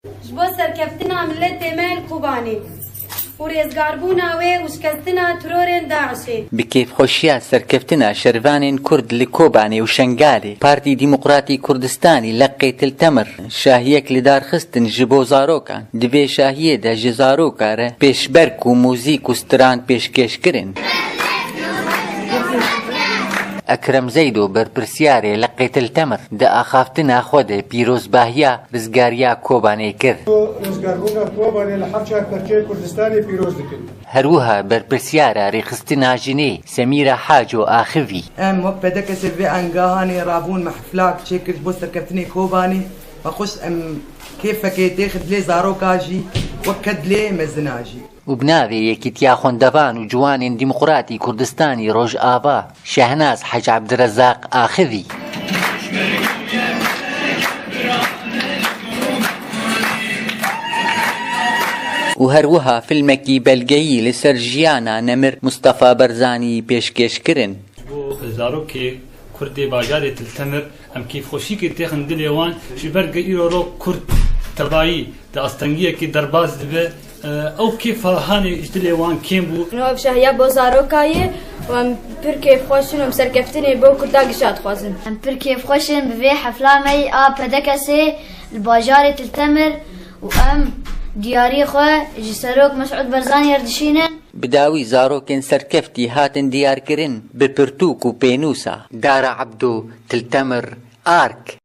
جبو سرکفتنا ملت مال کوبانی و رێزگاربوونا وێ وشکەستنا ترۆرێن داعشێ بکیف خۆشیە سەرکەفتنە شەروانên کورد li Kobanê û Şengalê Partî Dîmokratî Kurdistanî li Qêtiltemir şahiyek li darxistin ji bo zarokan di vê şahiyê de ji zaroka re pêşberk û mûzîk û stiran pêşkêşkirin. Ekrem Zeydo berpirsiyarê li Qêtiltemir di axaftina xwe de pîrozbahiya rizgariya Kobanê kir. rizgarbûna Kobanê li hevşa Perçeyê Kurdistanê pîroz dikin. Herwiha berpirsiyara rêxistina jinê Semîra Haco Axivî. Em wek pedekesê vê engahanê rabûn me heflak çêkir ji bo serkeftinê Kobanê ve xweş em kêfekê têxi dilê zaroka jî wek ke dilê mezina jî. و بناوێ یەکیتیا خوێندەڤان و جوانên دیموقراتی کوردستانی ڕۆژئاوا شەهناز حەج عەبدرەزاق ئاخیڤی و هەروەها فیلمێکی بەلگەیی لەسەر ژیانە نەمر مستەفا بەرزانی پێشکەشکردن بۆ زارۆکێ کوردێ باژارێ تلتەمر ئەم کیفخۆشیکێ تێخن دلێ وان ji ber îroro Kurd tevayî di astengiyekê derbas dibe ew kêfhanê ji dilê wan kêm bû. Ev şahiya bo zarokayê û em pir kêfxweş in û serkeftinê bo Kurda gişa dixwazin. Em pir kêfxweş in bi vê heflamê a pedekesê li bajarê Tiltemir û em diyarî xwe ji Serok Mesûd Barzanî erdişînin. Bi dawî zarokên serkeftî hatin diyarkirin bi pirtûk û pênûsa Dara Ebdo Tiltemir Ark.